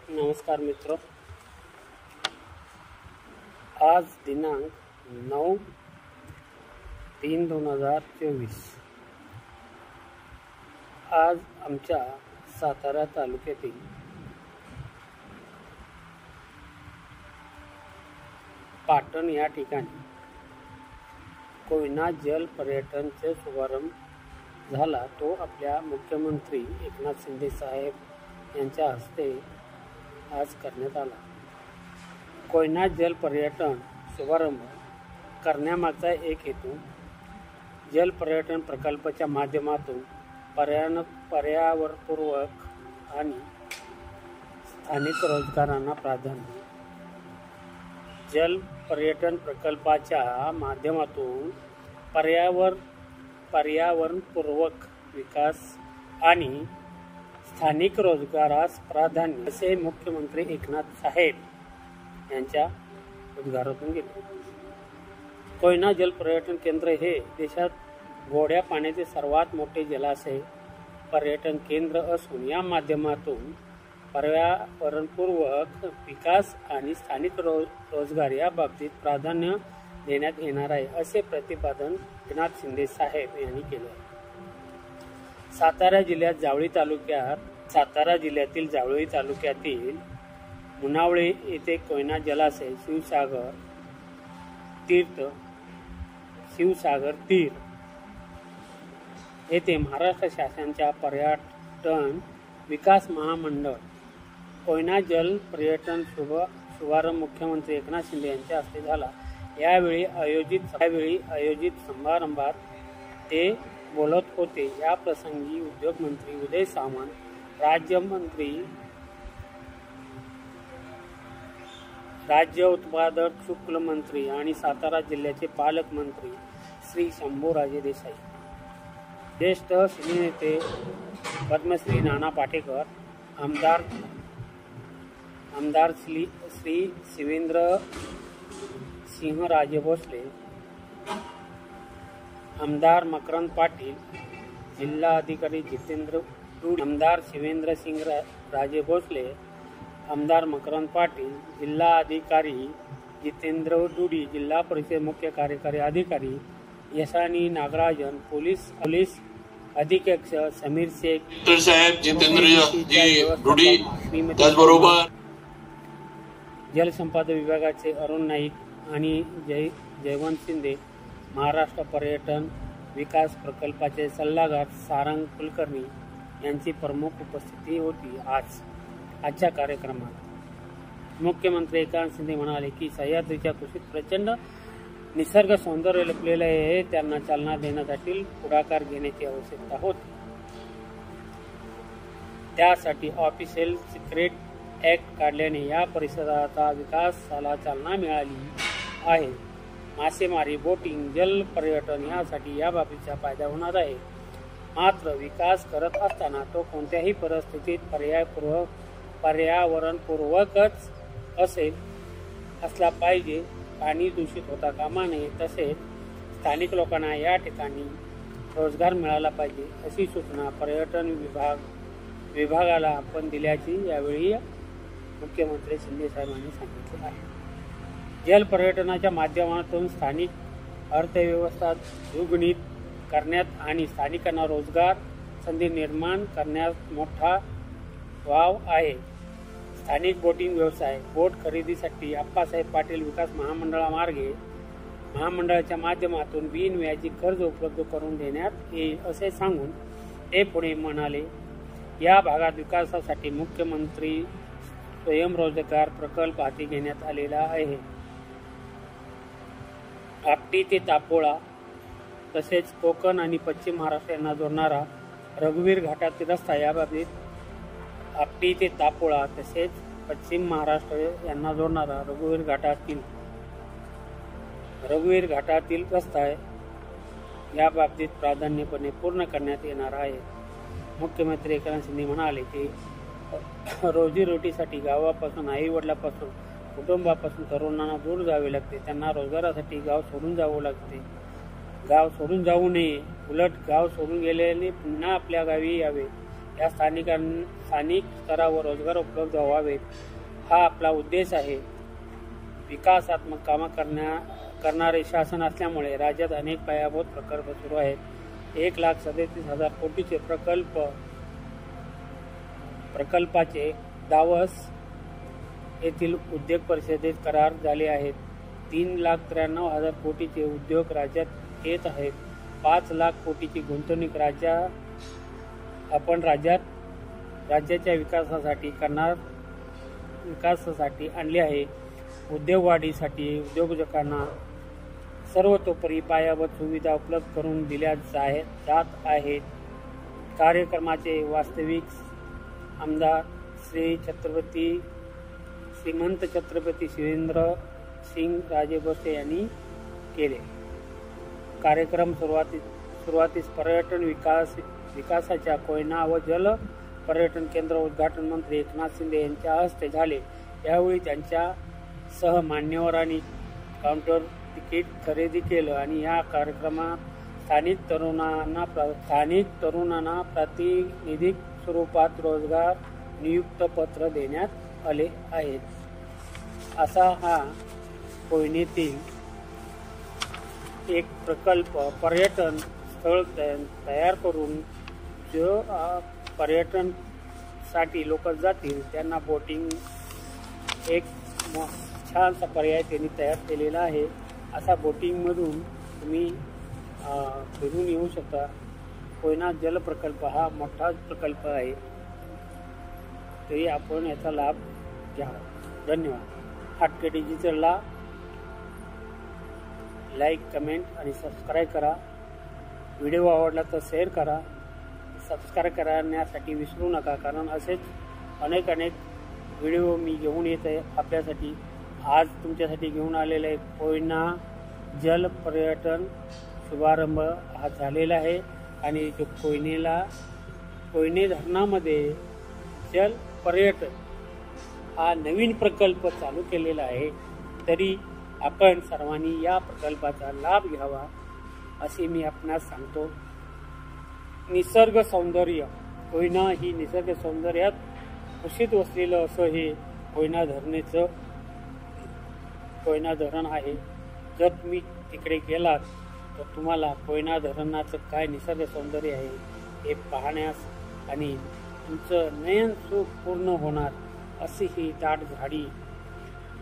नमस्कार मित्र, आज दिनांक 9/3/2024 आज आमच्या सातारा तालुक्यातील पाटण या ठिकाणी कोयना जल पर्यटनचे शुभारंभ झाला। तो आपल्या मुख्यमंत्री एकनाथ शिंदे साहेब यांच्या हस्ते आज करण्यात आला। कोयना जल पर्यटन शुभारंभ करण्यामागचा एक हेतू जल पर्यटन प्रकल्पाच्या माध्यमातून पर्यावरणपूरक आणि स्थानिक रोजगारांना प्राधान्य। जल पर्यटन प्रकल्पाच्या माध्यमातून पर्यावरणपूरक विकास आणि स्थानिक रोजगारास प्राधान्य असे मुख्यमंत्री एकनाथ साहेब यांच्या उद्गारातून गेले। कोयना जल पर्यटन केंद्र हे देशात गोड्या पाण्याचे सर्वात मोठे जलाशय पर्यटन केंद्र असून या माध्यमातून पर्यावरणपूरक विकास आणि स्थानिक रोजगार या बाबतीत प्राधान्य देण्यात येणार आहे, असे प्रतिपादन एकनाथ शिंदे साहेब यांनी केले आहे। सातारा जिल्ह्यातील जावळी तालुक्यातील मुनावळे येथे कोयना जलाशय शिवसागर तीर येथे महाराष्ट्र शासनाच्या पर्यटन विकास महामंडळ कोयना जल पर्यटन शुभारंभ मुख्यमंत्री एकनाथ शिंदे यांच्या हस्ते झाला। यावेळी आयोजित समारंभात ते बोलत होते। या प्रसंगी उद्योग मंत्री उदय सामंत, राज्य उत्पादक शुल्क मंत्री आणि सातारा जिल्ह्याचे पालकमंत्री श्री शंभूराजे देसाई, ज्येष्ठ सिनेनेते पद्मश्री नाना पाटेकर, आमदार श्री शिवेंद्र सिंहराजे भोसले, आमदार मकरंद पाटील, जिल्हा अधिकारी जितेंद्र डुडी, आमदार शिवेंद्र सिंह राजे भोसले, आमदार मकरंद पाटील, जिल्हा अधिकारी जितेंद्र डुडी, जिल्हा परिषद मुख्य कार्यकारी अधिकारी यशानी नागराजन, पोलीस अधीक्षक समीर शेख साहेब, जितेंद्र डुडी, त्याचबरोबर जलसंपदा विभागाचे अरुण नाईक आणि जयवंत शिंदे, महाराष्ट्र पर्यटन विकास प्रकल्पाचे सल्लागार सारंग कुलकर्णी यांची प्रमुख उपस्थिती होती। आजच्या कार्यक्रमात मुख्यमंत्री एकनाथ शिंदे म्हणाले की सह्याद्रीच्या कुशीत प्रचंड निसर्ग सौंदर्य लपलेले आहे, त्यांना चालना देण्यासाठी पुढाकार घेण्याची आवश्यकता होती। त्यासाठी ऑफिशियल सिक्रेट ऍक्ट काढल्याने या परिसराचा विकासाला चालना मिळाली आहे। मासेमारी, बोटिंग, जल पर्यटन यासाठी या बाबीचा फायदा होणार आहे। मात्र विकास करत असताना तो कोणत्याही परिस्थितीत पर्यावरणपूर्वकच असला पाहिजे। पाणी दूषित होता कामा नये, तसेच स्थानिक लोकांना या ठिकाणी रोजगार मिळाला पाहिजे, अशी सूचना पर्यटन विभागाला आपण दिल्याची यावेळी मुख्यमंत्री शिंदे साहेबांनी सांगितले आहे। जल पर्यटनाच्या माध्यमातून स्थानिक अर्थव्यवस्था द्विगुणित करण्यात आणि स्थानिकांना रोजगार संधी निर्माण करण्यात मोठा वाव आहे। स्थानिक बोटिंग व्यवसाय, बोट खरेदीसाठी आप्पासाहेब पाटील विकास महामंडळाच्या माध्यमातून बिनव्याजी कर्ज उपलब्ध करून देण्यात येईल, असे सांगून ते पुढे म्हणाले, या भागात विकासासाठी मुख्यमंत्री स्वयंरोजगार प्रकल्प हाती घेण्यात आलेला आहे। आपटी ते तापोळा तसेच कोकण आणि पश्चिम महाराष्ट्र यांना जोडणारा रघुवीर घाटातील रस्ता याबाबतीत आपटी ते तापोळा तसेच पश्चिम महाराष्ट्र यांना जोडणारा रघुवीर घाटातील रस्ता याबाबतीत प्राधान्यपणे पूर्ण करण्यात येणार आहे। मुख्यमंत्री एकनाथ शिंदे म्हणाले की रोजीरोटीसाठी गावापासून, आई वडिलापासून, कुटुंबापासून तरुणांना दूर जावे लागते। त्यांना रोजगारासाठी गाव सोडून जावं लागते। गाव सोडून जाऊ नये, उलट गाव सोडून गेलेले पुन्हा आपल्या गावी यावे या स्थानिक स्तरावर रोजगार उपलब्ध व्हावेत हा आपला उद्देश आहे। विकासात्मक कामं करणारे शासन असल्यामुळे राज्यात अनेक पायाभूत प्रकल्प सुरू आहेत। 1,37,000 कोटीचे प्रकल्पाचे दावोस येथील उद्योग परिषदेत करार झाले आहेत। 3,93,000 कोटीचे उद्योग राज्यात येत आहेत। 5 लाख कोटीची गुंतवणूक राज्याच्या विकासासाठी आणली आहे। उद्योग वाढीसाठी उद्योजकांना सर्वतोपरी पायाभूत सुविधा उपलब्ध करून दिल्या जात आहेत। कार्यक्रमाचे वास्तविक आमदार श्रीमंत छत्रपती शिवेंद्र सिंग राजे भोसले यांनी केले। कार्यक्रम सुरुवातीस पर्यटन विकासाच्या कोयना व जल पर्यटन केंद्र उद्घाटन मंत्री एकनाथ शिंदे यांच्या हस्ते झाले। यावेळी त्यांच्या सह मान्यवरांनी काउंटर तिकीट खरेदी केलं आणि या कार्यक्रमात स्थानिक तरुणांना प्रातिनिधिक स्वरूपात रोजगार नियुक्त पत्र देण्यात आले आहेत। असा हा कोयनेतील एक प्रकल्प पर्यटन स्थळ तयार करून जो पर्यटनसाठी लोक जातील त्यांना बोटिंग एक छानसा पर्याय त्यांनी तयार केलेला आहे। असा बोटिंगमधून तुम्ही फिरून येऊ शकता। कोयना जल प्रकल्प हा मोठा प्रकल्प आहे, तरी आपण याचा लाभ घ्यावा। धन्यवाद। हाटके डिजिटलला लाईक, कमेंट आणि सबस्क्राईब करा। व्हिडिओ आवडला तर शेअर करा, सबस्क्राईब करण्यासाठी विसरू नका, कारण असेच अनेक व्हिडिओ मी घेऊन येत आहे आपल्यासाठी। आज तुमच्यासाठी घेऊन आलेले कोयना जल पर्यटन शुभारंभ हा झालेला आहे आणि जो कोयने धरणामध्ये जल पर्यटन हा नवीन प्रकल्प चालू केलेला आहे, तरी आपण सर्वांनी या प्रकल्पाचा लाभ घ्यावा असे मी आपणास सांगतो। निसर्ग सौंदर्य, कोयना ही निसर्ग सौंदर्यात कुशीत वसलेलं असं हे कोयना धरण आहे। जर तुम्ही तिकडे गेलात तर तुम्हाला कोयना धरणाचं काय निसर्ग सौंदर्य आहे हे पाहण्यास आणि तुमचं नयन सुख पूर्ण होणार। अशी ही दाट झाडी,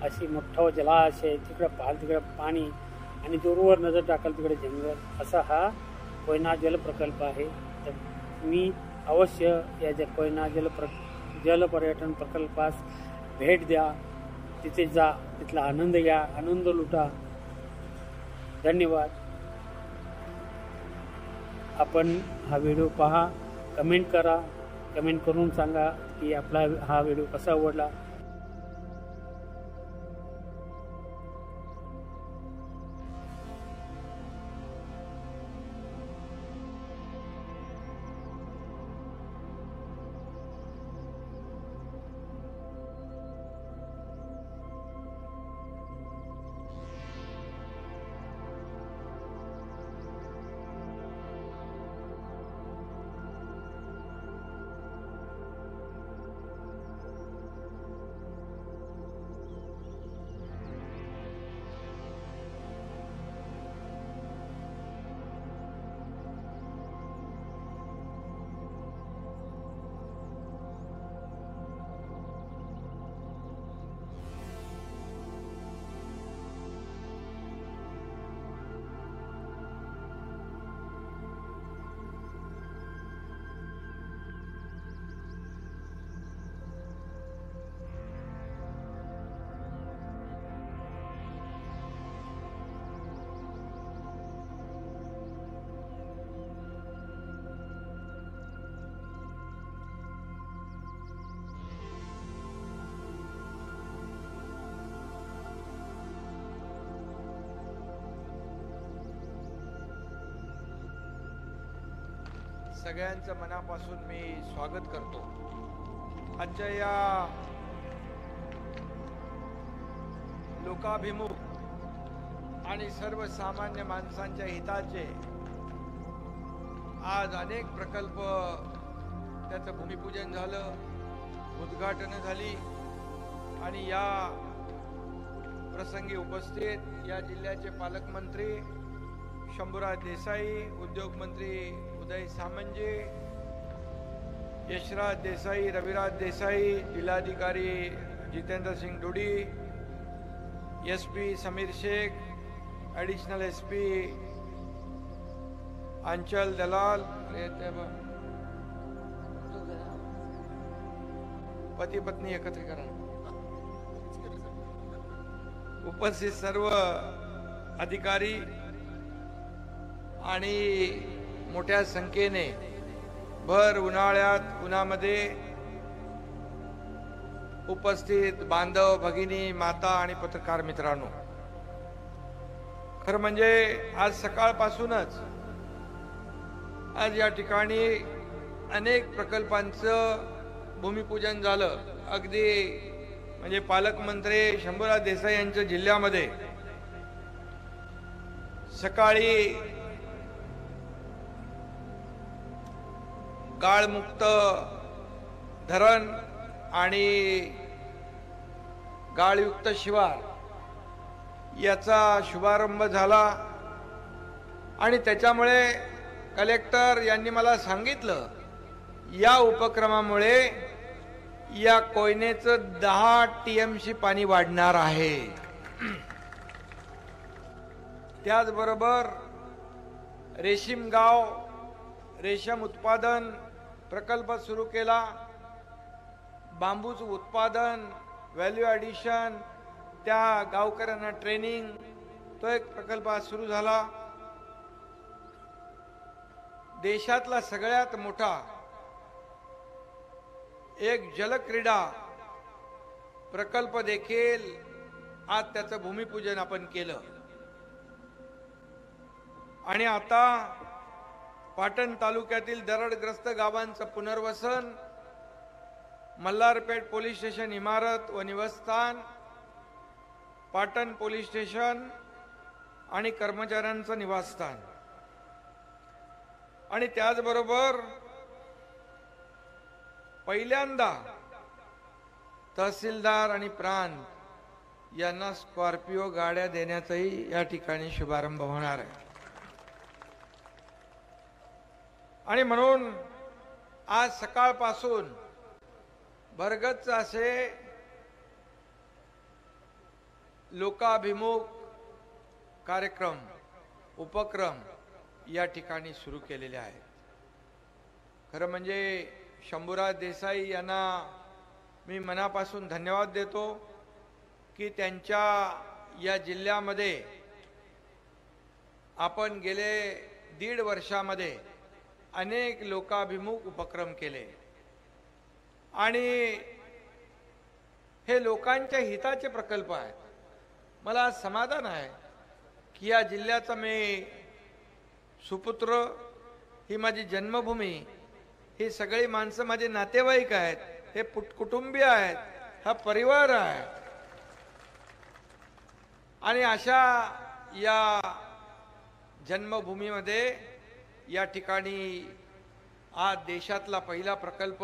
अशी मोठं जलाशय, तिकडं पाहाल तिकडं पाणी आणि दूरवर नजर टाकाल तिकडे जंगल, असा हा कोयना जल प्रकल्प आहे। तर मी अवश्य या कोयना जल पर्यटन प्रकल्पास भेट द्या, तिथे जा, तिथला आनंद घ्या, आनंद लुटा। धन्यवाद। आपण हा व्हिडिओ पहा, कमेंट करा, कमेंट करून सांगा की आपला हा व्हिडिओ कसा आवडला। सगळ्यांचं मनापासून मी स्वागत करतो। आजच्या या लोकाभिमुख आणि सर्वसामान्य माणसांच्या हिताचे आज अनेक प्रकल्प त्याचं भूमिपूजन झालं, उद्घाटन झाली आणि या प्रसंगी उपस्थित या जिल्ह्याचे पालकमंत्री शंभूराज देसाई, उद्योगमंत्री उदय सामंत, यशराज देसाई, रविराज देसाई, जिल्हाधिकारी Jitendra Singh Dudi, SP Sameer Shaikh, additional SP Anchal Dalal, पती पत्नी एकत्रीकरण, उपस्थित सर्व अधिकारी आणि मोठ्या संख्येने भर उन्हाळ्यात उन्हामध्ये उपस्थित बांधव, भगिनी, माता आणि पत्रकार मित्रांनो, खरं म्हणजे आज सकाळपासूनच आज या ठिकाणी अनेक प्रकल्पांचं भूमिपूजन झालं. अगदी म्हणजे पालकमंत्री शंभूराज देसाई यांच्या जिल्ह्यामध्ये सकाळी गाळमुक्त धरण आणि गाळयुक्त शिवार याचा शुभारंभ झाला आणि त्याच्यामुळे कलेक्टर यांनी मला सांगितलं या उपक्रमामुळे या कोयनेचं 10 TMC पाणी वाढणार आहे. त्याचबरोबर रेशीम गाव रेशम उत्पादन प्रकल्प सुरू केला, बांबूचं उत्पादन, व्हॅल्यू ॲडिशन, त्या गावकऱ्यांना ट्रेनिंग, तो एक प्रकल्प आज सुरू झाला. देशातला सगळ्यात मोठा एक जलक्रीडा प्रकल्प देखील आज त्याचं भूमिपूजन आपण केलं. आणि आता पाटण तालुक्यातील दरडग्रस्त गावांचं पुनर्वसन, मल्हारपेठ पोलीस स्टेशन इमारत व निवासस्थान, पाटण पोलीस स्टेशन आणि कर्मचाऱ्यांचं निवासस्थान आणि त्याचबरोबर पहिल्यांदा तहसीलदार आणि प्रांत यांना स्कॉर्पिओ गाड्या देण्याचाही या ठिकाणी शुभारंभ होणार आहे. आणि म्हणून आज सकाळपासून भरगच्च असे लोकाभिमुख कार्यक्रम उपक्रम या ठिकाणी सुरू केलेले आहेत. खरं म्हणजे शंभूराज देसाई यांना मी मनापासून धन्यवाद देतो की त्यांच्या या जिल्ह्यामध्ये आपण गेले 1.5 वर्षामध्ये अनेक लोकाभिमुख उपक्रम केले आणि हे लोकांच्या हिताचे प्रकल्प आहेत. मला समाधान आहे की या जिल्ह्याचा मी सुपुत्र, ही माझी जन्मभूमी, ही सगळी माणसं माझे नातेवाईक आहेत, हे कुटुंबीय आहेत, हा परिवार आहे. आणि अशा या जन्मभूमीमध्ये या ठिकाणी आज देशातला पहिला प्रकल्प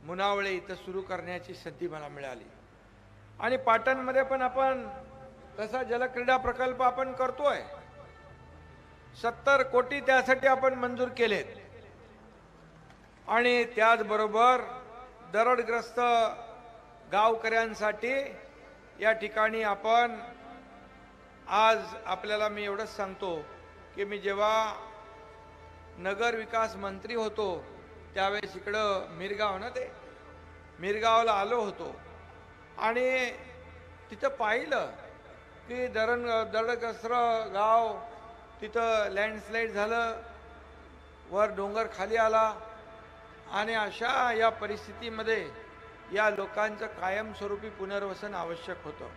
मुनावळे इथं सुरू करण्याची संधी मला मिळाली. आणि पाटणमध्ये पण आपण तसा जलक्रीडा प्रकल्प आपण करतोय. 70 कोटी त्यासाठी आपण मंजूर केलेत. आणि त्याचबरोबर दरडग्रस्त गावकऱ्यांसाठी या ठिकाणी आपण आज आपल्याला मी एवढंच सांगतो की मी जेव्हा नगर विकास मंत्री होतो त्यावेळेस इकडं मिरगाव ना ते मिरगावला आलो होतो आणि तिथं पाहिलं की दरडग्रस्त गाव, तिथं लँडस्लाईड झालं, वर डोंगर खाली आला आणि अशा या परिस्थितीमध्ये या लोकांचं कायमस्वरूपी पुनर्वसन आवश्यक होतं.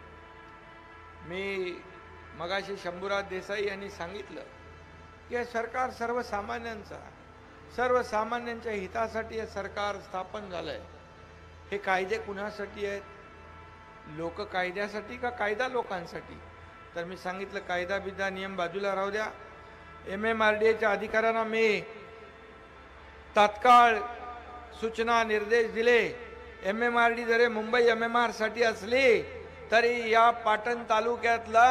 मी मगाशी शंभूराज देसाई यांनी सांगितलं की हे सरकार सर्वसामान्यांच्या हितासाठी हे सरकार स्थापन झालंय. हे कायदे कुणासाठी आहेत? लोक कायद्यासाठी का कायदा लोकांसाठी? तर मी सांगितलं कायदा बिदा नियम बाजूला राहू द्या. MMRDAच्या अधिकाऱ्यांना मी तात्काळ सूचना निर्देश दिले. MMRD जरी मुंबई MMR साठी असली तरी या पाटण तालुक्यातला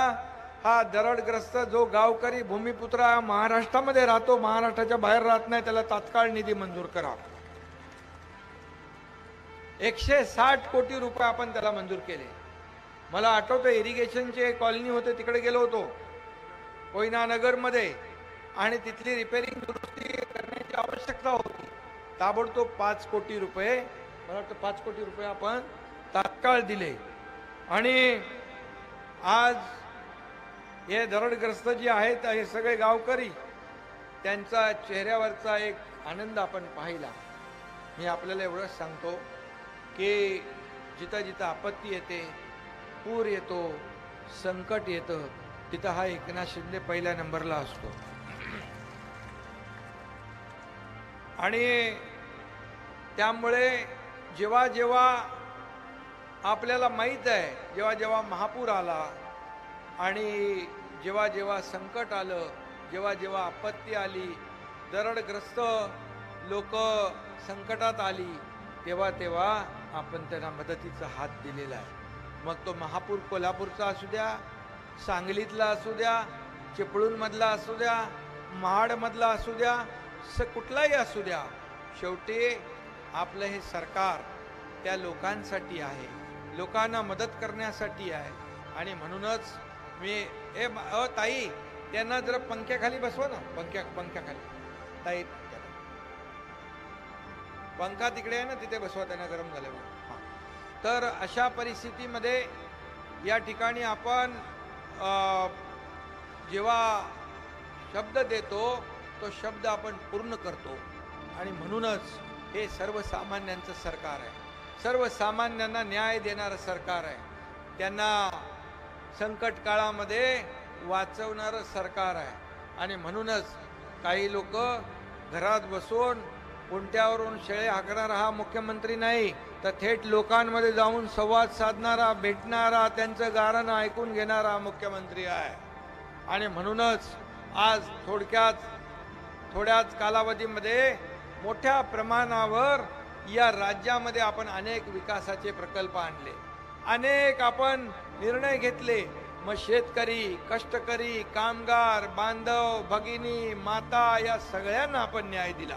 हा दरडग्रस्त जो गावकरी भूमिपुत्र महाराष्ट्रामध्ये राहतो, महाराष्ट्राच्या बाहेर राहत नाही, त्याला तात्काळ निधी मंजूर करा. 160 कोटी रुपये आपण त्याला मंजूर केले. मला आठवतं इरिगेशनचे कॉलनी होते, तिकडे गेलो होतो कोयना नगरमध्ये, आणि तिथली रिपेरिंग दुरुस्ती करण्याची आवश्यकता होती. ताबडतोब 5 कोटी रुपये, मला वाटतं 5 कोटी रुपये आपण तात्काळ दिले. आणि आज हे दरडग्रस्त जे आहेत हे सगळे गावकरी, त्यांचा चेहऱ्यावरचा एक आनंद आपण पाहिला. मी आपल्याला एवढंच सांगतो की जिथं जिथं आपत्ती येते, पूर येतो, संकट येतं, तिथं हा एकनाथ शिंदे पहिल्या नंबरला असतो. आणि त्यामुळे जेव्हा जेव्हा आपल्याला माहीत आहे, जेव्हा जेव्हा महापूर आला आणि जेव्हा जेव्हा संकट आलं, जेव्हा जेव्हा आपत्ती आली, दरडग्रस्त लोक संकटात आली, तेव्हा तेव्हा आपण त्यांना मदतीचा हात दिलेला आहे. मग तो महापूर कोल्हापूरचा असू द्या, सांगलीतला असू द्या, चिपळूणमधला असू द्या, महाडमधला असू द्या, कुठलाही असू द्या, शेवटी आपलं हे सरकार त्या लोकांसाठी आहे, लोकांना मदत करण्यासाठी आहे. आणि म्हणूनच मी ताई त्यांना जरा पंख्याखाली बसवा ना, पंख्याखाली ताई, पंखा तिकडे आहे ना, तिथे बसवा, त्यांना गरम झाल्यावर. तर अशा परिस्थितीमध्ये या ठिकाणी आपण जेव्हा शब्द देतो तो शब्द आपण पूर्ण करतो. आणि म्हणूनच हे सर्वसामान्यांचं सरकार आहे, सर्वसामान्यांना न्याय देणारं सरकार आहे, त्यांना संकट काळामध्ये वाचवणारं सरकार आहे. आणि म्हणूनच काही लोक घरात बसून कोणत्यावरून शेळे हाकणारा हा मुख्यमंत्री नाही, तर थेट लोकांमध्ये जाऊन संवाद साधणारा, भेटणारा, त्यांचं गाणं ऐकून घेणारा मुख्यमंत्री आहे. आणि म्हणूनच आज थोड्याच कालावधीमध्ये मोठ्या प्रमाणावर या राज्यामध्ये आपण अनेक विकासाचे प्रकल्प आणले, अनेक आपण निर्णय घेतले. मग शेतकरी, कष्टकरी, कामगार, बांधव, भगिनी, माता या सगळ्यांना आपण न्याय दिला.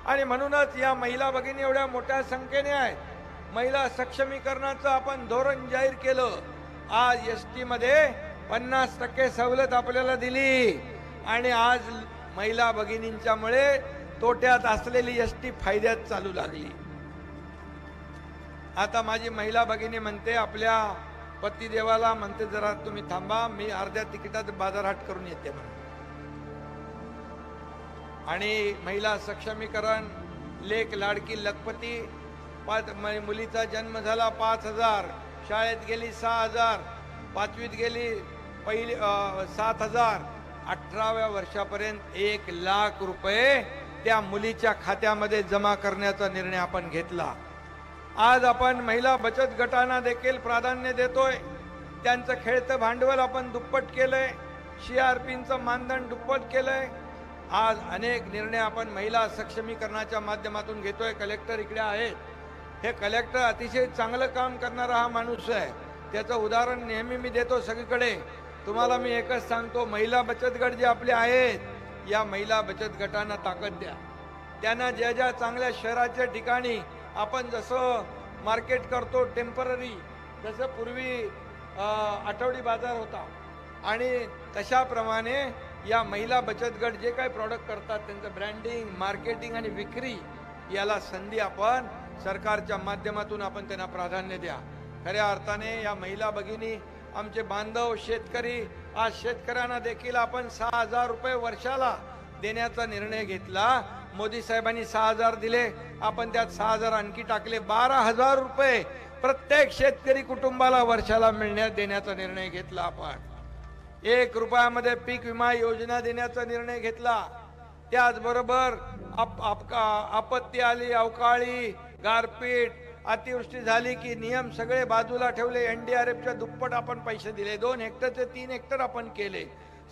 आणि म्हणूनच या महिला भगिनी एवढ्या मोठ्या संख्येने आहेत. महिला सक्षमीकरणाचं आपण धोरण जाहीर केलं. आज ST मध्ये 50% सवलत आपल्याला दिली. आणि आज महिला भगिनींच्यामुळे तोट्यात असलेली ST फायद्यात चालू लागली. आता माझी महिला भगिनी म्हणते, आपल्या पतिदेवाला म्हणते, जरा तुम्ही थांबा, मी अर्ध्या तिकिटात बाजारहाट करून येते म्हणून. आणि महिला सक्षमीकरण, लेक लाडकी लखपती, मुलीचा जन्म झाला 5,000, शाळेत गेली 6,000, 5वीत गेली पहिली 7,000, 18व्या वर्षापर्यंत 1,00,000 रुपये त्या मुलीच्या खात्यामध्ये जमा करण्याचा निर्णय आपण घेतला. आज आपण महिला बचत गटांना देखील प्राधान्य देतोय. त्यांचं खेळतं भांडवल आपण दुप्पट केलंय, CRPचं मानधन दुप्पट केलंय. आज अनेक निर्णय आपण महिला सक्षमीकरणाच्या माध्यमातून घेतोय. कलेक्टर इकडे आहेत. हे कलेक्टर अतिशय चांगलं काम करणारा हा माणूस आहे. त्याचं उदाहरण नेहमी मी देतो सगळीकडे. तुम्हाला मी एकच सांगतो, महिला बचत गट जे आपले आहेत, या महिला बचत गटांना ताकद द्या. त्यांना ज्या ज्या चांगल्या शहराच्या ठिकाणी आपण जसं मार्केट करतो टेम्पररी, जसं पूर्वी आठवडी बाजार होता, आणि तशाप्रमाणे या महिला बचत गट जे काही प्रॉडक्ट करतात त्यांचं ब्रँडिंग, मार्केटिंग आणि विक्री याला संधी आपण सरकारच्या माध्यमातून आपण त्यांना प्राधान्य द्या. खऱ्या अर्थाने या महिला भगिनी, आमचे बांधव शेतकरी, आज शेतकऱ्यांना देखील आपण 6,000 रुपये वर्षाला देण्याचा निर्णय घेतला. मोदी साहेबांनी 6,000 दिले, आपण त्यात 6,000 आणखी टाकले, 12,000 रुपये प्रत्येक शेतकरी कुटुंबाला वर्षाला देण्याचा निर्णय घेतला. आपण 1 रुपयामध्ये पीक विमा योजना देण्याचा निर्णय घेतला. त्याचबरोबर आपत्ती आली, अवकाळी, गारपीट, अतिवृष्टी झाली की नियम सगळे बाजूला ठेवले. NDRFच्या दुप्पट आपण पैसे दिले. 2 हेक्टर ते 3 हेक्टर आपण केले.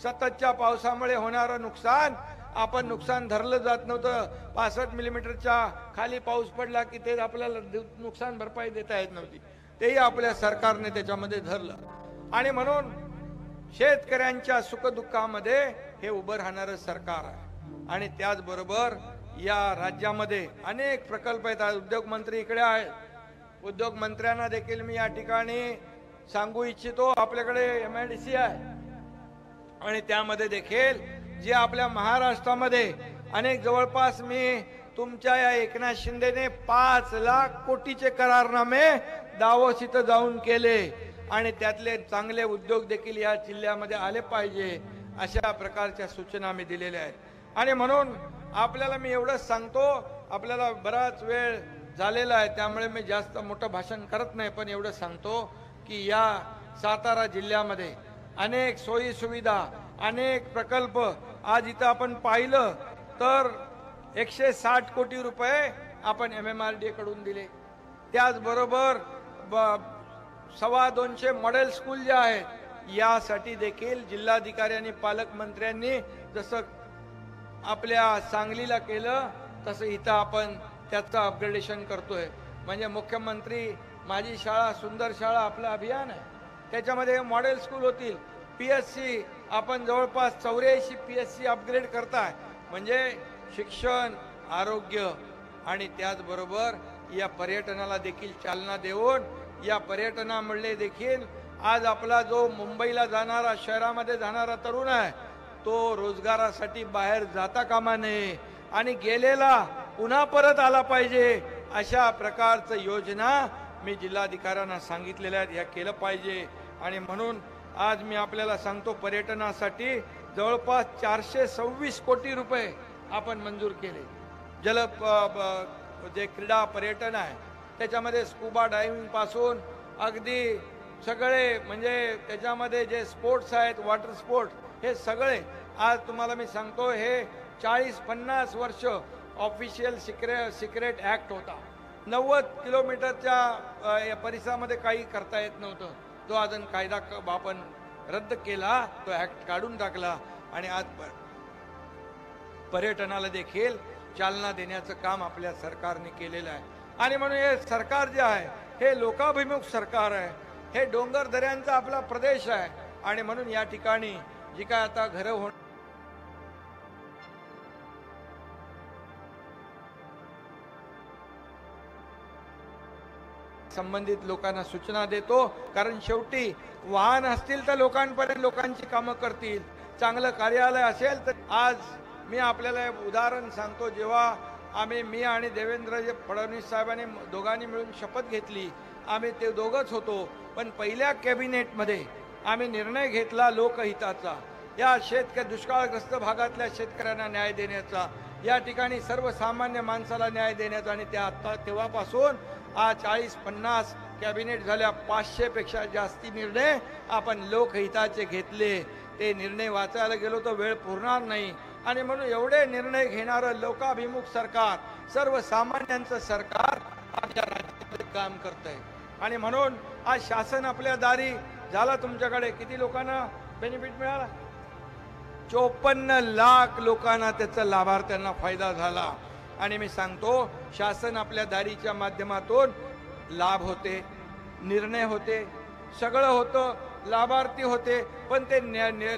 सततच्या पावसामुळे होणारं नुकसान आपण नुकसान धरलं जात नव्हतं. 65 मिलीमीटरच्या खाली पाऊस पडला की ते आपल्याला नुकसान भरपाई देता येत नव्हती, तेही आपल्या सरकारने त्याच्यामध्ये धरलं. आणि म्हणून शेतकऱ्यांच्या सुखदुःखामध्ये हे उभं राहणारं सरकार आहे. आणि त्याचबरोबर या राज्यामध्ये अनेक प्रकल्प आहेत. उद्योग मंत्री इकडे आहेत, उद्योग मंत्र्यांना देखील मी या ठिकाणी सांगू इच्छितो, आपल्याकडे MIDC आहे आणि त्यामध्ये देखील जे आपल्या महाराष्ट्रामध्ये अनेक जवळपास मी तुमच्या या एकनाथ शिंदेने 5 लाख कोटीचे करारनामे दावोस इथं जाऊन केले आणि त्यातले चांगले उद्योग देखील या जिल्ह्यामध्ये आले पाहिजे अशा प्रकारच्या सूचना मी दिलेल्या आहेत. आणि म्हणून आपल्याला मी एवढंच सांगतो, आपल्याला बराच वेळ झालेला आहे त्यामुळे मी जास्त मोठं भाषण करत नाही, पण एवढं सांगतो की या सातारा जिल्ह्यामध्ये अनेक सोयी सुविधा, अनेक प्रकल्प आज इथं आपण पाहिलं तर 160 कोटी रुपये आपण MMRDA कडून दिले. त्याचबरोबर 225 मॉडेल स्कूल जे आहेत यासाठी देखील जिल्हाधिकारी आणि पालकमंत्र्यांनी जसं आपल्या सांगलीला केलं तसं इथं आपण त्याचं अपग्रेडेशन करतोय. म्हणजे मुख्यमंत्री माझी शाळा सुंदर शाळा आपलं अभियान आहे, त्याच्यामध्ये मॉडेल स्कूल होतील. PSC आपण जवळपास 84 PSC अपग्रेड करताय. म्हणजे शिक्षण, आरोग्य आणि त्याचबरोबर या पर्यटनाला देखील चालना देऊन या पर्यटनामुळे देखील आज आपला जो मुंबईला जाणारा, शहरामध्ये जाणारा तरुण आहे तो रोजगारासाठी बाहेर जाता कामा नये आणि गेलेला पुन्हा परत आला पाहिजे. अशा प्रकारचं योजना मी जिल्हाधिकाऱ्यांना सांगितलेल्या आहेत, या केलं पाहिजे. आणि म्हणून आज मी आपल्याला सांगतो, पर्यटनासाठी जवळपास 426 कोटी रुपये आपण मंजूर केले. जे क्रीडा पर्यटन आहे त्याच्यामध्ये स्कुबा डायव्हिंग पासून अगदी सगळे, म्हणजे त्याच्यामध्ये जे स्पोर्ट्स आहेत, वॉटर स्पोर्ट्स, हे सगळे आज तुम्हाला मी सांगतो, हे 40-50 वर्ष ऑफिशियल सिक्रेट ऍक्ट होता. 90 किलोमीटरच्या परिसरामध्ये काही करता येत नव्हतं. तो अजून कायदा आपण रद्द केला, तो ऍक्ट काढून टाकला आणि आज पर्यटनाला देखील चालना देण्याचं काम आपल्या सरकारने केलेलं आहे. आणि म्हणून हे सरकार जे आहे हे लोकाभिमुख सरकार आहे. हे डोंगर दऱ्यांचा आपला प्रदेश आहे आणि म्हणून या ठिकाणी जी काय आता घरं होणार, संबंधित लोकांना सूचना देतो. कारण शेवटी वाहन असतील तर लोकांपर्यंत लोकांची कामं करतील. चांगलं कार्यालय असेल तर, आज मी आपल्याला उदाहरण सांगतो, जेव्हा मी आणि देवेंद्रजी फडणवीस साहेबांनी दोघांनी मिळून शपथ घेतली, आम्ही ते दोघंच होतो, पण पहिल्या कॅबिनेटमध्ये आम्ही निर्णय घेतला लोकहिताचा, या दुष्काळग्रस्त भागातल्या शेतकऱ्यांना न्याय देण्याचा, या ठिकाणी सर्वसामान्य माणसाला न्याय देण्याचा. आणि तेव्हापासून आज 40-50 कॅबिनेट झाल्या, 500 पेक्षा जास्ती निर्णय आपण लोकहिताचे घेतले. ते निर्णय वाचायला गेलो तर वेळ पुरणार नाही. आणि म्हणून एवढे निर्णय घेणारं लोकाभिमुख सरकार, सर्वसामान्यांचं सरकार आपल्या राज्यामध्ये काम करत आहे. आणि म्हणून आज शासन आपल्या दारी झाला. तुमच्याकडे किती लोकांना बेनिफिट मिळाला? 54 लाख लोकांना त्याचा लाभार्थ्यांना फायदा झाला. आणि मी सांगतो, शासन आपल्या दारीच्या माध्यमातून लाभ होते, निर्णय होते, सगळं होतं, लाभार्थी होते. पण ते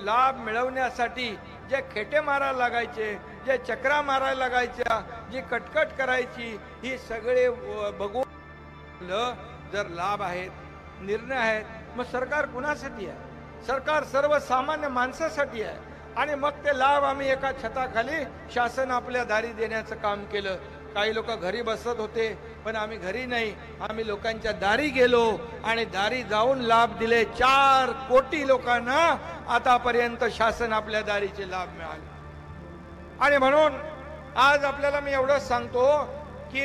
लाभ मिळवण्यासाठी जे खेटे मारायला लागायचे, जे चक्रा मारायला लागायच्या, जी कटकट करायची, ही सगळे बघून जर लाभ आहेत, निर्णय आहेत, मग सरकार कुणासाठी आहे? सरकार सर्वसामान्य माणसासाठी आहे. आणि मग ते लाभ आम्ही एका छताखाली शासन आपल्या दारी देण्याचं काम केलं. काही लोक घरी बसत होते, पण आम्ही घरी नाही, आम्ही लोकांच्या दारी गेलो आणि दारी जाऊन लाभ दिले. 4 कोटी लोकांना आतापर्यंत शासन आपल्या दारीचे लाभ मिळाले. आणि म्हणून आज आपल्याला मी एवढंच सांगतो की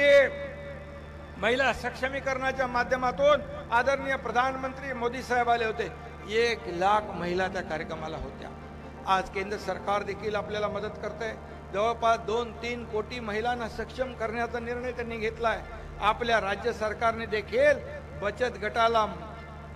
महिला सक्षमीकरणाच्या माध्यमातून आदरणीय प्रधानमंत्री मोदी साहेब आले होते. 1 लाख महिला त्या कार्यक्रमाला होत्या. आज केंद्र सरकार देखील आपल्याला मदत करते. जवळपास 2-3 कोटी महिलांना सक्षम करण्याचा निर्णय त्यांनी घेतलाय. आपल्या राज्य सरकारने देखील बचत गटाला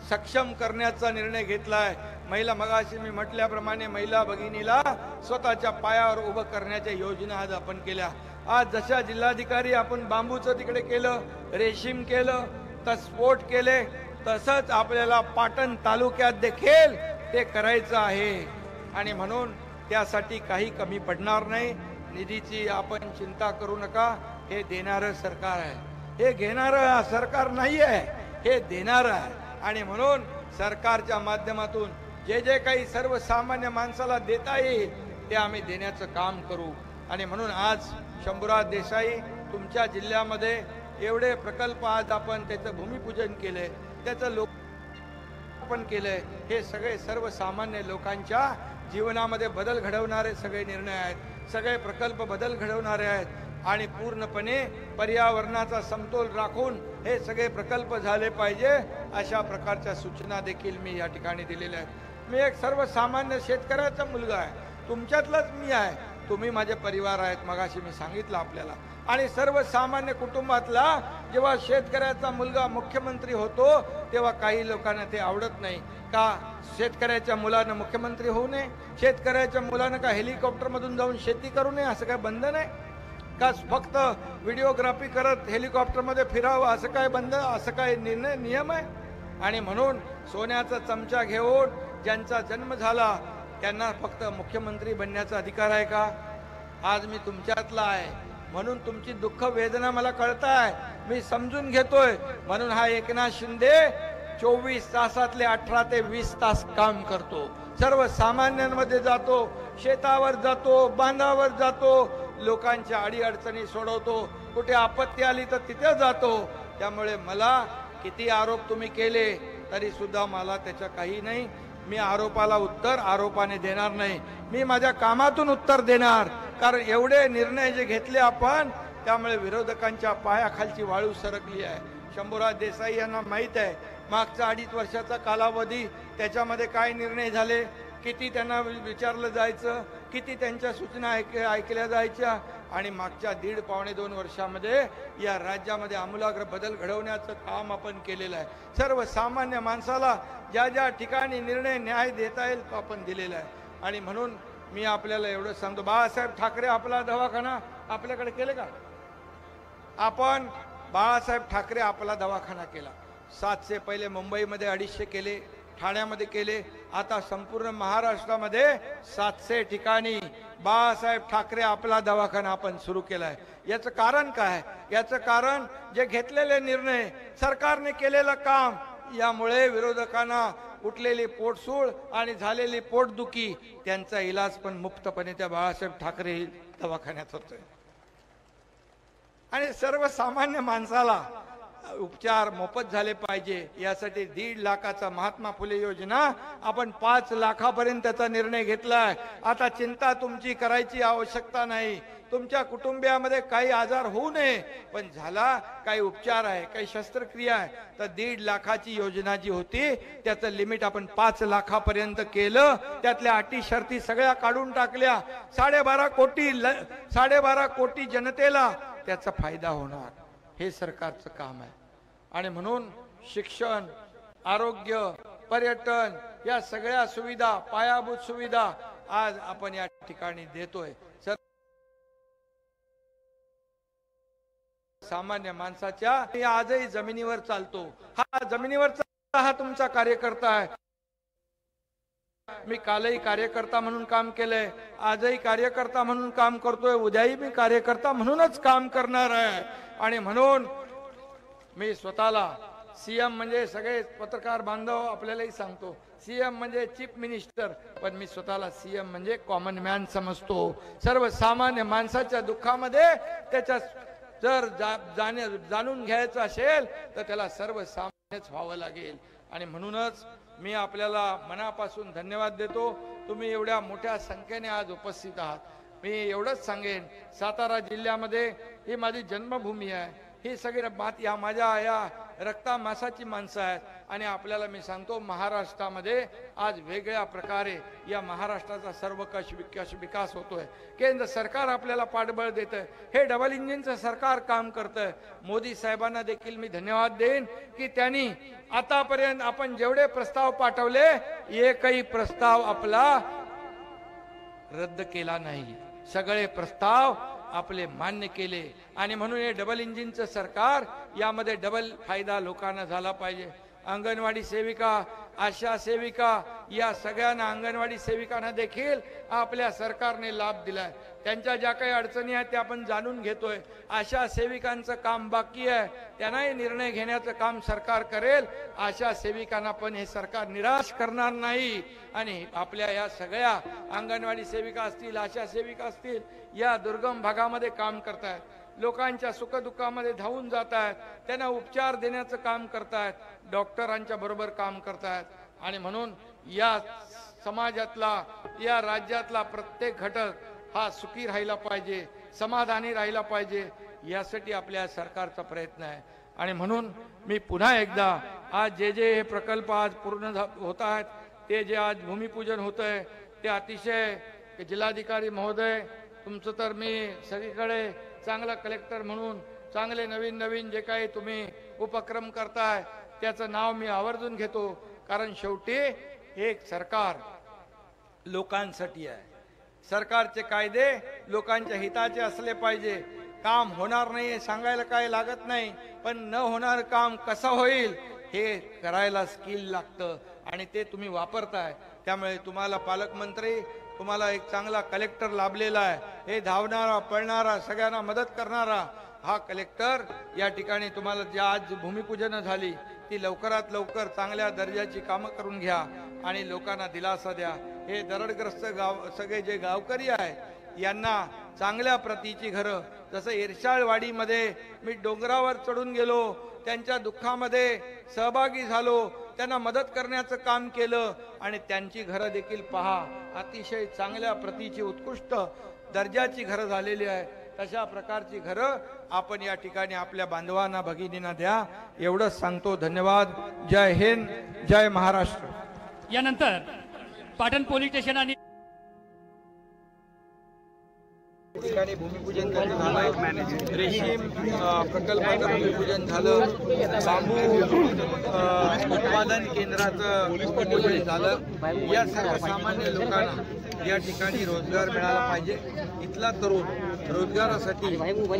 सक्षम करण्याचा निर्णय घेतलाय. महिला, मगाशी मी म्हटल्याप्रमाणे महिला भगिनीला स्वतःच्या पायावर उभं करण्याच्या योजना आज आपण केल्या. आज जशा जिल्हाधिकारी आपण बांबूचं तिकडे केलं, रेशीम केलं, तस्फोट केले, तसंच आपल्याला पाटण तालुक्यात देखील ते करायचं आहे. आणि म्हणून त्यासाठी काही कमी पडणार नाही. निधीची आपण चिंता करू नका. हे देणारं सरकार आहे, हे घेणारं सरकार नाही आहे, हे देणारं आहे. आणि म्हणून सरकारच्या माध्यमातून जे जे काही सर्वसामान्य माणसाला देता येईल ते आम्ही देण्याचं काम करू. आणि म्हणून आज शंभूराज देसाई तुमच्या जिल्ह्यामध्ये एवढे प्रकल्प आज आपण त्याचं भूमिपूजन केलंय, त्याचं लोकार्पण केलंय. हे सगळे सर्वसामान्य लोकांच्या जीवनामध्ये बदल घडवणारे सगळे निर्णय आहेत, सगळे प्रकल्प बदल घडवणारे आहेत. आणि पूर्णपणे पर्यावरणाचा समतोल राखून हे सगळे प्रकल्प झाले पाहिजे अशा प्रकारच्या सूचना देखील मी या ठिकाणी दिलेल्या आहेत. मी एक सर्वसामान्य शेतकऱ्याचा मुलगा आहे, तुमच्यातलाच मी आहे, तुम्ही माझे परिवार आहेत, मगाशी मी सांगितलं आपल्याला. आणि सर्वसामान्य कुटुंबातला जेव्हा शेतकऱ्याचा मुलगा मुख्यमंत्री होतो तेव्हा काही लोकांना ते आवडत नाही. का शेतकऱ्याच्या मुलानं मुख्यमंत्री होऊ नये? शेतकऱ्याच्या मुलानं का हेलिकॉप्टरमधून जाऊन शेती करू नये असं काय बंधन आहे का? फक्त व्हिडिओग्राफी करत हेलिकॉप्टरमध्ये फिरावं असं काय बंद, असं काय नियम आहे? आणि म्हणून सोन्याचा चमचा घेऊन ज्यांचा जन्म झाला त्यांना फक्त मुख्यमंत्री बनण्याचा अधिकार आहे का? आज मी तुमच्यातला आहे म्हणून तुमची दुःख वेदना मला कळताय, मी समजून घेतोय. म्हणून हा एकनाथ शिंदे 24 तासातले 18 ते 20 तास काम करतो, सर्वसामान्यांमध्ये जातो, शेतावर जातो, बांधावर जातो, लोकांच्या अडीअडचणी सोडवतो, कुठे आपत्ती आली तर तिथे जातो. त्यामुळे मला किती आरोप तुम्ही केले तरी सुद्धा मला त्याच्या काही नाही. मी आरोपाला उत्तर आरोपाने देणार नाही, मी माझ्या कामातून उत्तर देणार. कारण एवढे निर्णय जे घेतले आपण त्यामुळे विरोधकांच्या पायाखालची वाळू सरकली आहे. शंभूराज देसाई यांना माहीत आहे मागचा 2.5 वर्षाचा कालावधी, त्याच्यामध्ये काय निर्णय झाले, किती त्यांना विचारलं जायचं, किती त्यांच्या सूचना ऐकल्या जायच्या. आणि मागच्या 1.5-2 वर्षामध्ये या राज्यामध्ये आमूलाग्र बदल घडवण्याचं काम आपण केलेलं आहे. सर्वसामान्य माणसाला ज्या ज्या ठिकाणी निर्णय न्याय देता येईल तो आपण दिलेला आहे. आणि म्हणून मी आपल्याला एवढं सांगतो, बाळासाहेब ठाकरे आपला दवाखाना आपल्याकडे केले का? आपण बाळासाहेब ठाकरे आपला दवाखाना केला. 700 पहिले मुंबईमध्ये 250 केले, ठाण्यामध्ये केले, आता संपूर्ण महाराष्ट्रामध्ये 700 ठिकाणी बाळासाहेब ठाकरे आपला दवाखाना आपण सुरू केलाय. याचं कारण काय? याचं कारण जे घेतलेले निर्णय, सरकारने केलेलं काम, यामुळे विरोधकांना उठलेली पोटसूळ आणि झालेली पोटदुखी त्यांचा इलाज पण मुफ्तपणे त्या बाळासाहेब ठाकरे दवाखान्यात होतोय. आणि सर्वसामान्य माणसाला उपचार मोफत झाले पाहिजे यासाठी 1.5 लाखाचा महात्मा फुले योजना आपण 5 लाखापर्यंत त्याचा निर्णय घेतलाय. आता चिंता तुमची करायची आवश्यकता नाही. तुमच्या कुटुंबियामध्ये काही आजार होऊ नये, पण झाला काही उपचार आहे, काही शस्त्रक्रिया आहे, तर 1.5 लाखाची योजना जी होती त्याचं लिमिट आपण 5 लाखापर्यंत केलं. त्यातल्या अटी शर्ती सगळ्या काढून टाकल्या. 12.5 कोटी जनतेला त्याचा फायदा होणार. हे सरकारचं काम आहे. आणि म्हणून शिक्षण, आरोग्य, पर्यटन या सगळ्या सुविधा, पायाभूत सुविधा आज आपण या ठिकाणी देतोय. सामान्य माणसाच्या मी आजही जमिनीवर चालतो. हा जमिनीवरचा हा तुमचा कार्यकर्ता आहे. मी कालही कार्यकर्ता म्हणून काम केलंय, आजही कार्यकर्ता म्हणून काम करतोय, उद्याही मी कार्यकर्ता म्हणूनच काम करणार आहे. आणि म्हणून मी स्वतःला सीएम म्हणजे सगळे पत्रकार बांधव आपल्यालाही सांगतो, सीएम म्हणजे चीफ मिनिस्टर, पण मी स्वतःला सीएम म्हणजे कॉमन मॅन समजतो. सर्वसामान्य माणसाच्या दुःखामध्ये त्याच्या जर जाणून घ्यायचं असेल तर त्याला सर्वसामान्यच व्हावं लागेल. आणि म्हणूनच मी आपल्याला मनापासून धन्यवाद देतो. तुम्ही एवढ्या मोठ्या संख्येने आज उपस्थित आहात. मी एवढंच सांगेन, सातारा जिल्ह्यामध्ये ही माझी जन्मभूमी आहे, हे सगळे या माझ्या या रक्ता मांसाची माणसं आहेत आणि आपल्याला मी सांगतो महाराष्ट्रामध्ये आज वेगळ्या प्रकारे या महाराष्ट्राचा सर्वकष विकास होतोय। केंद्र सरकार आपल्याला पाठबळ देतंय, हे डबल इंजिनचं सरकार काम करतंय। मोदी साहेबांना देखील मी धन्यवाद देईन की त्यांनी आतापर्यंत आपण जेवढे प्रस्ताव पाठवले एकही प्रस्ताव आपला रद्द केला नाही, सगळे प्रस्ताव आपले मान्य केले आणि म्हणून हे डबल इंजिनचं सरकार यामध्ये डबल फायदा लोकांना झाला पाहिजे। अंगणवाडी सेविका, आशा सेविका या सगळ्यांना, अंगणवाडी सेविकांना देखील आपल्या सरकारने लाभ दिलाय। त्यांच्या ज्या काही अडचणी आहेत त्या आपण जाणून घेतोय। आशा सेविकांचं काम बाकी आहे, त्यांनाही निर्णय घेण्याचं काम सरकार करेल। आशा सेविकांना पण हे सरकार निराश करणार नाही आणि आपल्या या सगळ्या अंगणवाडी सेविका असतील, आशा सेविका असतील, या दुर्गम भागामध्ये काम करतायत, लोकांच्या सुखदुःखामध्ये धावून जात आहेत, त्यांना उपचार देण्याचं काम करतायत, डॉक्टरांच्या बरोबर काम करतायत आणि म्हणून या समाजातला, या राज्यातला प्रत्येक घटक हा सुखी राहिला पाहिजे, समाधानी राहिला पाहिजे, यासाठी आपल्या सरकारचा प्रयत्न आहे। आणि म्हणून मी पुन्हा एकदा आज जे हे प्रकल्प आज पूर्ण होत आहेत, ते जे आज भूमिपूजन होत आहे ते अतिशय, जिल्हाधिकारी महोदय तुमचं तर मी सगळीकडे चांगला कलेक्टर म्हणून चांगले नवीन नवीन जे काही तुम्ही उपक्रम करताय त्याचं नाव मी आवर्जून घेतो, कारण शेवटी एक सरकार लोकांसाठी आहे। सरकारचे कायदे लोकांच्या हिताचे असले पाहिजे। काम होणार नाही सांगायला काय लागत नाही, पण न होणार काम कसं होईल हे करायला स्किल लागतं आणि ते तुम्ही वापरताय। त्यामुळे तुम्हाला पालकमंत्री, तुम्हाला एक चांगला कलेक्टर लाभलेला आहे। हे धावणारा, पळणारा, सगळ्यांना मदत करणारा हा कलेक्टर या ठिकाणी तुम्हाला ज्या आज भूमिपूजन झाली ती लवकरात लवकर चांगल्या दर्जाची कामं करून घ्या आणि लोकांना दिलासा द्या। हे दरडग्रस्त गाव सगळे जे गावकरी आहेत यांना चांगल्या प्रतीची घरं, जसं इरशाळवाडीमध्ये मी डोंगरावर चढून गेलो, त्यांच्या दुःखामध्ये सहभागी झालो, त्यांना मदत करण्याचं काम केलं आणि त्यांची घरं देखील पहा, अतिशय चांगल्या प्रतीची उत्कृष्ट दर्जाची घरं झालेली आहे। तशा प्रकारची घरं आपण या ठिकाणी आपल्या बांधवांना, भगिनींना द्या, एवढंच सांगतो। धन्यवाद। जय हिंद, जय महाराष्ट्र। यानंतर पाटण पोलीस स्टेशन आणि ठिकाणी भूमिपूजन झालं, रेशीम प्रकल्पाचं भूमिपूजन झालं, बांबू उत्पादन केंद्राचं भूमिपूजन झालं। या सर्वसामान्य लोकांना या ठिकाणी रोजगार मिळाला पाहिजे। इथला तरुण रोजगारासाठी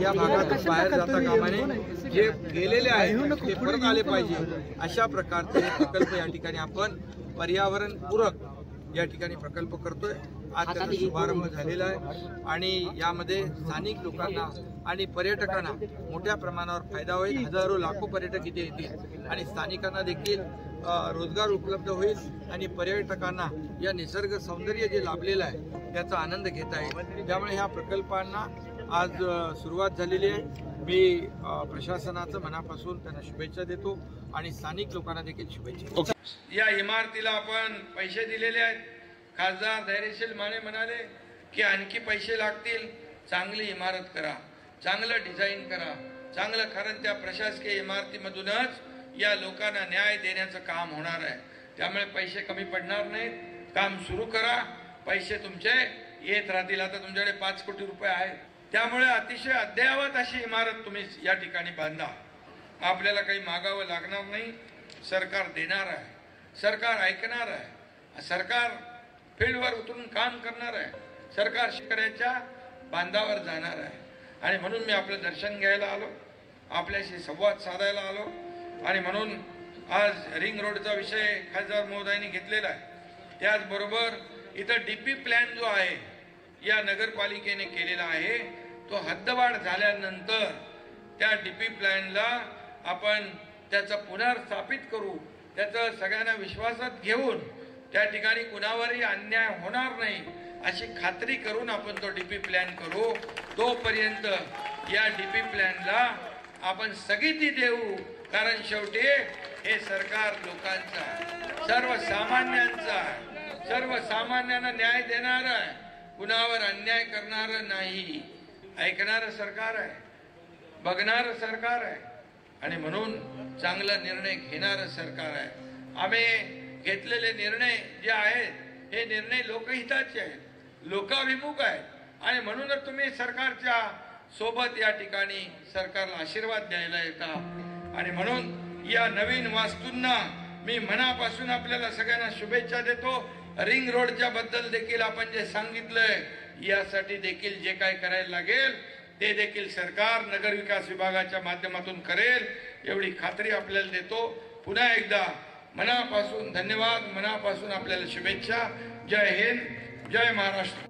या भागातून बाहेर जाता कामा नये, जे गेलेले आहेत ते परत आले पाहिजे। अशा प्रकारचे प्रकल्प या ठिकाणी आपण पर्यावरण पूरक या ठिकाणी प्रकल्प करतोय। आज त्याचा शुभारंभ झालेला आहे आणि यामध्ये स्थानिक लोकांना आणि पर्यटकांना मोठ्या प्रमाणावर फायदा होईल। हजारो लाखो पर्यटक इथे येतील आणि स्थानिकांना देखील रोजगार उपलब्ध होईल आणि पर्यटकांना या निसर्ग सौंदर्य जे लाभलेलं आहे त्याचा आनंद घेता येईल। त्यामुळे ह्या प्रकल्पांना आज सुरुवात झालेली आहे। मी प्रशासनाचं मनापासून त्यांना शुभेच्छा देतो आणि स्थानिक लोकांना देखील शुभेच्छा देतो। या इमारतीला आपण पैसे दिलेले आहेत। खासदार धैर्यशील माने म्हणाले की आणखी पैसे लागतील, चांगली इमारत करा, चांगलं डिझाईन करा, चांगलं, कारण त्या प्रशासकीय इमारतीमधूनच या लोकांना न्याय देण्याचं काम होणार आहे। त्यामुळे पैसे कमी पडणार नाहीत, काम सुरू करा, पैसे तुमचे येत राहतील। आता तुमच्याकडे 5 कोटी रुपये आहेत, त्यामुळे अतिशय अद्ययावत अशी इमारत तुम्ही या ठिकाणी बांधा। आपल्याला काही मागावं लागणार नाही, सरकार देणार आहे, सरकार ऐकणार आहे, सरकार फील्डवर उतरून काम करणार आहे, सरकार शेतकऱ्याच्या बांधावर जाणार आहे। आणि म्हणून मी आपलं दर्शन घ्यायला आलो, आपल्याशी संवाद साधायला आलो आणि म्हणून आज रिंग रोडचा विषय खासदार महोदयांनी घेतलेला आहे। त्याचबरोबर इथं डीपी प्लॅन जो आहे या नगरपालिकेने केलेला आहे, तो हद्दवाढ झाल्यानंतर त्या डीपी प्लॅनला आपण त्याचं पुनर्स्थापित करू, त्याचं सगळ्यांना विश्वासात घेऊन त्या ठिकाणी कुणावरही अन्याय होणार नाही अशी खात्री करून आपण तो डीपी प्लॅन करू। तोपर्यंत या डीपी प्लॅनला आपण स्थगिती देऊ, कारण शेवटी हे सरकार लोकांचं आहे, सर्वसामान्यांचं आहे, सर्वसामान्यांना न्याय देणार आहे, कुणावर अन्याय करणार नाही, ऐकणारं सरकार आहे। बघणारं सरकार आहे आणि म्हणून चांगला निर्णय घेणारं सरकार आहे. आम्ही घेतलेले निर्णय जे आहेत हे निर्णय लोकहिताचे आहेत, लोकाभिमुख आहेत आणि म्हणूनच तुम्ही सरकारच्या सोबत या ठिकाणी सरकारला आशीर्वाद द्यायला येता. आणि म्हणून या नवीन वास्तूंना मी मनापासून आपल्याला सगळ्यांना शुभेच्छा देतो. रिंग रोडच्या बद्दल देखील आपण जे सांगितलंय यासाठी देखील जे काय करायला लागेल ते देखील सरकार नगर विकास विभागाच्या माध्यमातून करेल एवढी खात्री आपल्याला देतो. पुन्हा एकदा मनापासून धन्यवाद, मनापासून आपल्याला शुभेच्छा. जय हिंद, जय महाराष्ट्र.